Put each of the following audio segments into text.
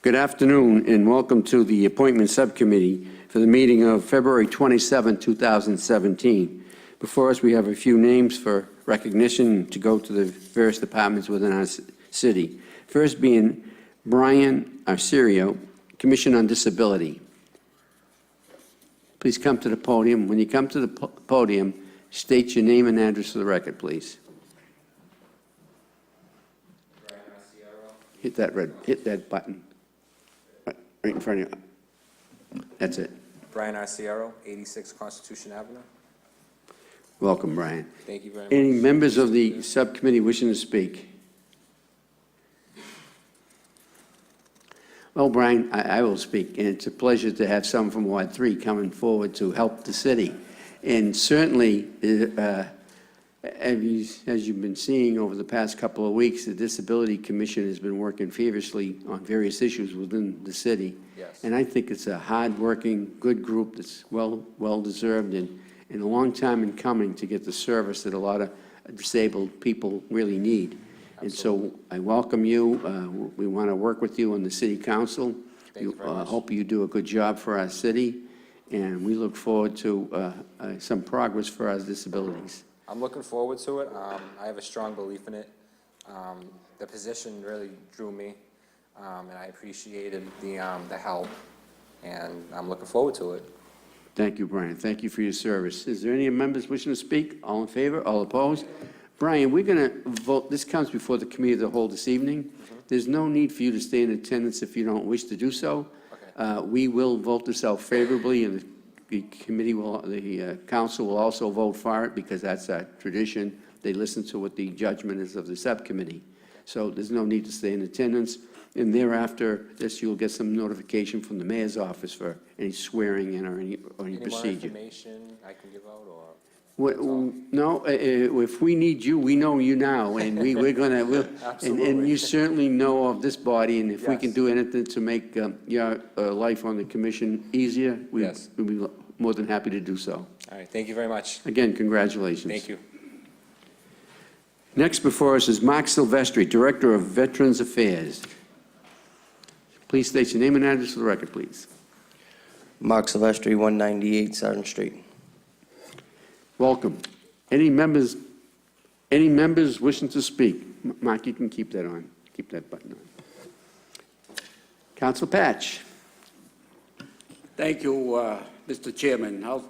Good afternoon, and welcome to the Appointment Subcommittee for the meeting of February 27, 2017. Before us, we have a few names for recognition to go to the various departments within our city. First being Bryan Arciero, Commission on Disability. Please come to the podium. When you come to the podium, state your name and address for the record, please. Bryan Arciero. Hit that button. Right in front of you. That's it. Bryan Arciero, 86 Constitution Avenue. Welcome, Bryan. Thank you very much. Any members of the subcommittee wishing to speak? Well, Bryan, I will speak, and it's a pleasure to have someone from Ward 3 coming forward to help the city. And certainly, as you've been seeing over the past couple of weeks, the Disability Commission has been working feverishly on various issues within the city. Yes. And I think it's a hard-working, good group that's well-deserved and a long time in coming to get the service that a lot of disabled people really need. Absolutely. And so I welcome you. We want to work with you on the City Council. Thank you very much. Hope you do a good job for our city, and we look forward to some progress for our disabilities. I'm looking forward to it. I have a strong belief in it. The position really drew me, and I appreciated the help, and I'm looking forward to it. Thank you, Bryan. Thank you for your service. Is there any members wishing to speak? All in favor? All opposed? Bryan, we're going to vote. This comes before the committee of the whole this evening. There's no need for you to stay in attendance if you don't wish to do so. Okay. We will vote this out favorably, and the committee will, the council will also vote for it because that's our tradition. They listen to what the judgment is of the subcommittee. So there's no need to stay in attendance. And thereafter this, you'll get some notification from the mayor's office for any swearing in or any procedure. More information I can give out, or? No, if we need you, we know you now, and we're gonna, and you certainly know of this body, and if we can Yes. do anything to make your life on the commission easier, we'd be more than happy to do so. All right, thank you very much. Again, congratulations. Thank you. Next before us is Marc Silvestri, Director of Veterans Affairs. Please state your name and address for the record, please. Marc Silvestri, 198 Sergeant Street. Welcome. Any members wishing to speak? Mark, you can keep that on. Keep that button on. Councilor Patch. Thank you, Mr. Chairman. I'll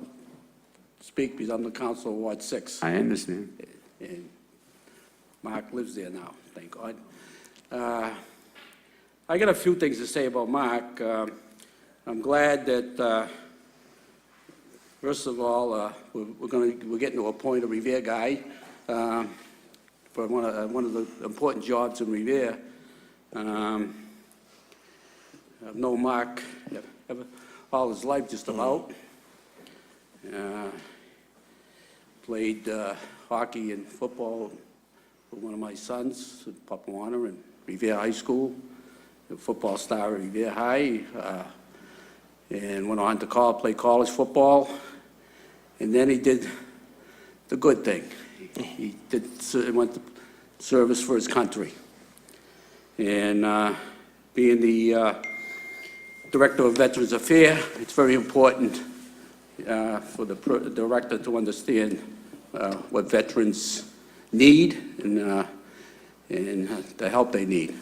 speak because I'm the council of Ward 6. I understand. And Mark lives there now, thank God. I got a few things to say about Mark. I'm glad that, first of all, we're getting to appoint a Revere guy for one of the important jobs in Revere. I've known Mark all his life, just about. Played hockey and football with one of my sons, Papuana, in Revere High School, a football star at Revere High, and went on to play college football. And then he did the good thing. He went to service for his country. And being the Director of Veterans Affairs, it's very important for the director to understand what veterans need and the help they need.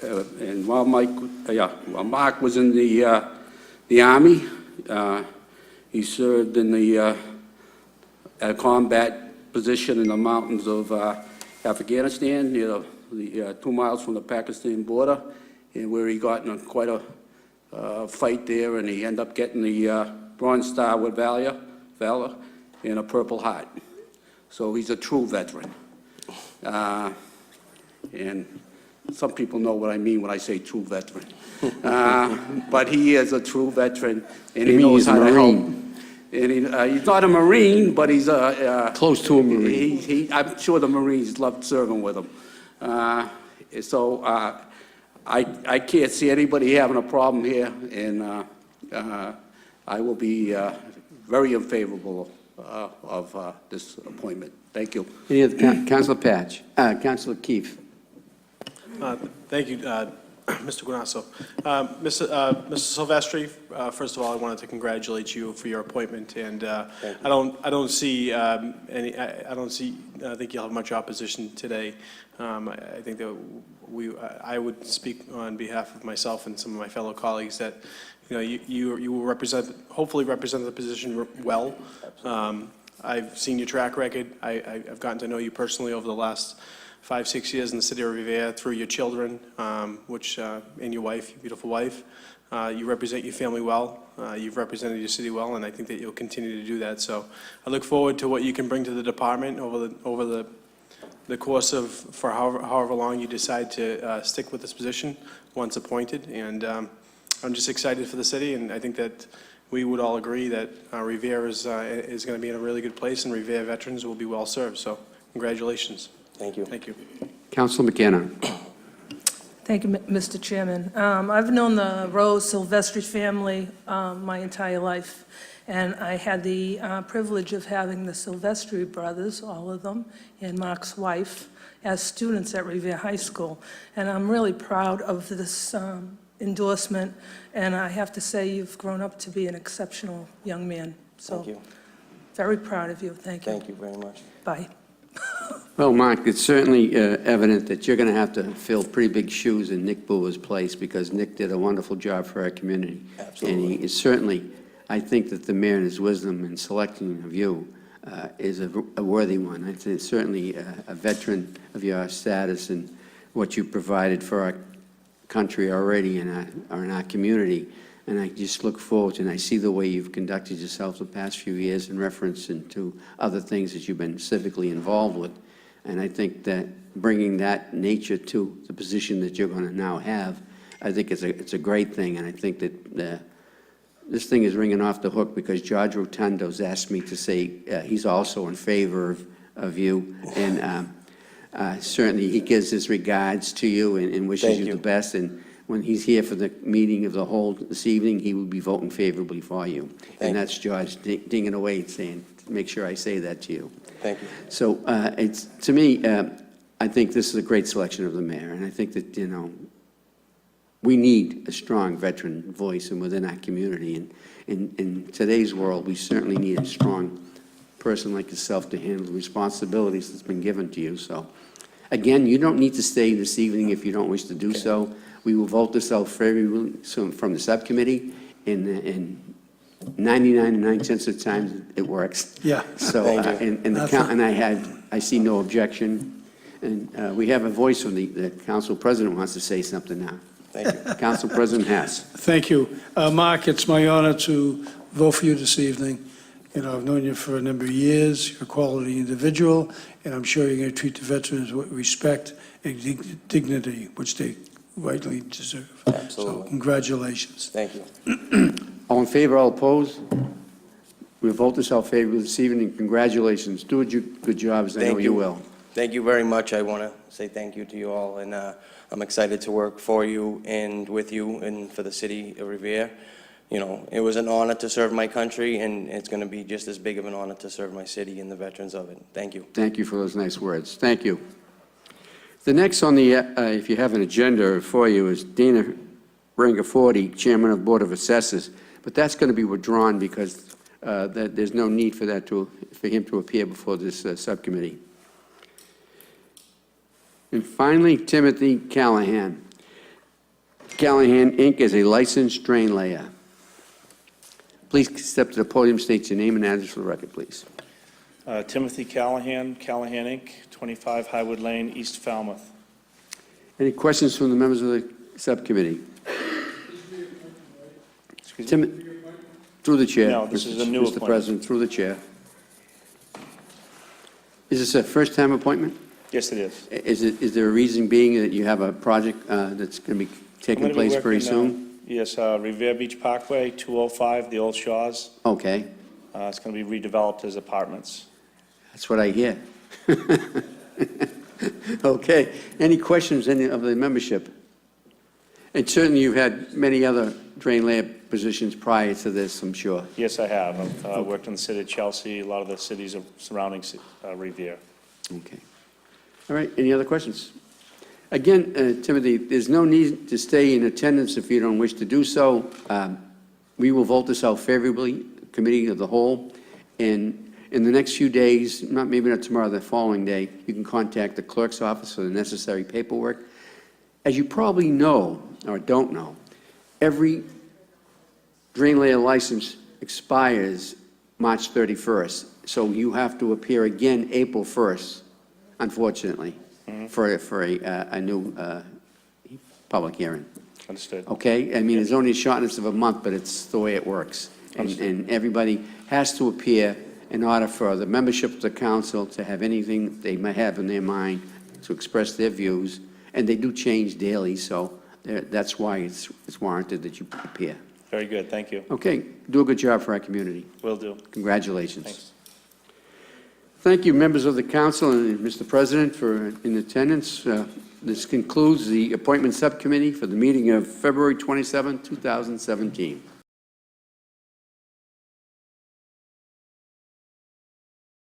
And while Mark was in the Army, he served in the combat position in the mountains of Afghanistan, near the 2 miles from the Pakistan border, and where he got in quite a fight there, and he ended up getting the Bronze Star with Valor and a Purple Heart. So he's a true veteran. And some people know what I mean when I say true veteran. But he is a true veteran, and he knows how to help. And he's not a Marine, but he's close to a Marine. I'm sure the Marines loved serving with him. So I can't see anybody having a problem here, and I will be very unfavorable of this appointment. Thank you. Any other, Councilor Patch, Councilor Keefe. Thank you, Mr. Guinasso. Mr. Silvestri, first of all, I wanted to congratulate you for your appointment, and I don't see any. I don't see. I think you'll have much opposition today. I think that I would speak on behalf of myself and some of my fellow colleagues that, you will hopefully represent the position well. I've seen your track record. I've gotten to know you personally over the last 5-6 years in the city of Revere through your children, and your wife, your beautiful wife. You represent your family well. You've represented your city well, and I think that you'll continue to do that. So I look forward to what you can bring to the department over the course of, for however long you decide to stick with this position once appointed. And I'm just excited for the city, and I think that we would all agree that Revere is going to be in a really good place, and Revere veterans will be well served. So congratulations. Thank you. Thank you. Councilor McKenna. Thank you, Mr. Chairman. I've known the Rose Silvestri family my entire life, and I had the privilege of having the Silvestri brothers, all of them, and Marc's wife, as students at Revere High School. And I'm really proud of this endorsement, and I have to say you've grown up to be an exceptional young man. So, Thank you. very proud of you. Thank you. Thank you very much. Bye. Well, Marc, it's certainly evident that you're going to have to fill pretty big shoes in Nick Brewer's place, because Nick did a wonderful job for our community. Absolutely. And he is certainly, I think that the mayor in his wisdom in selecting of you is a worthy one. It's certainly a veteran of your status and what you provided for our country already and in our community. And I just look forward to, and I see the way you've conducted yourself the past few years in reference to other things that you've been civically involved with. And I think that bringing that nature to the position that you're going to now have, I think it's a great thing. And I think that this thing is ringing off the hook, because George Rotundo's asked me to say he's also in favor of you. And certainly he gives his regards to you and wishes you the best. And when he's here for the meeting of the whole this evening, he will be voting favorably for you. And that's George dinging away saying, make sure I say that to you. Thank you. So it's, to me, I think this is a great selection of the mayor. And I think that, we need a strong veteran voice and within our community. And in today's world, we certainly need a strong person like yourself to handle the responsibilities that's been given to you. So again, you don't need to stay this evening if you don't wish to do so. We will vote this out favorably from the subcommittee, and 99.9 of the time it works. Yeah. So I see no objection, and we have a voice from the council president wants to say something now. Thank you. Council President Hess. Thank you. Mark, it's my honor to vote for you this evening. I've known you for a number of years. You're a quality individual, and I'm sure you're going to treat the veterans with respect and dignity, which they rightly deserve. Absolutely. So congratulations. Thank you. All in favor, all opposed? We'll vote this out favorably this evening. Congratulations. Do a good job, as I know you will. Thank you very much. I want to say thank you to you all, and I'm excited to work for you and with you and for the city of Revere. It was an honor to serve my country, and it's going to be just as big of an honor to serve my city and the veterans of it. Thank you. Thank you for those nice words. Thank you. The next on the, if you have an agenda for you, is Dana Brangiforte, Chairman of Board of Assessors, but that's going to be withdrawn because there's no need for him to appear before this subcommittee. And finally, Timothy Callahan. Callahan, Inc. is a licensed drain layer. Please step to the podium, state your name and address for the record, please. Timothy Callahan, Callahan Inc., 25 Highwood Lane, East Falmouth. Any questions from the members of the subcommittee? Excuse me? Through the chair. No, this is a new Mr. appointment. President, through the chair. Is this a first-time appointment? Yes, it is. Is there a reason being that you have a project that's going to be taking place very soon? Yes, Revere Beach Parkway, 205, the old Shaws. Okay, It's going to be redeveloped as apartments. that's what I hear. Okay, any questions of the membership? And certainly you've had many other drain layer positions prior to this, I'm sure. Yes, I have. I've worked in the city of Chelsea, a lot of the cities surrounding Revere. Okay. All right, any other questions? Again, Timothy, there's no need to stay in attendance if you don't wish to do so. We will vote this out favorably, committee of the whole, and in the next few days, maybe not tomorrow, the following day, you can contact the clerk's office for the necessary paperwork. As you probably know, or don't know, every drain layer license expires March 31st, so you have to appear again April 1st, unfortunately, for a new public hearing. Understood. Okay? I mean, it's only a shortness of a month, but it's the way it works. And everybody has to appear in order for the membership of the council to have anything they might have in their mind, to express their views, and they do change daily, so that's why it's warranted that you appear. Very good, thank you. Okay, do a good job for our community. Will do. Congratulations. Thanks. Thank you, members of the council and Mr. President, for in attendance. This concludes the appointment subcommittee for the meeting of February 27, 2017.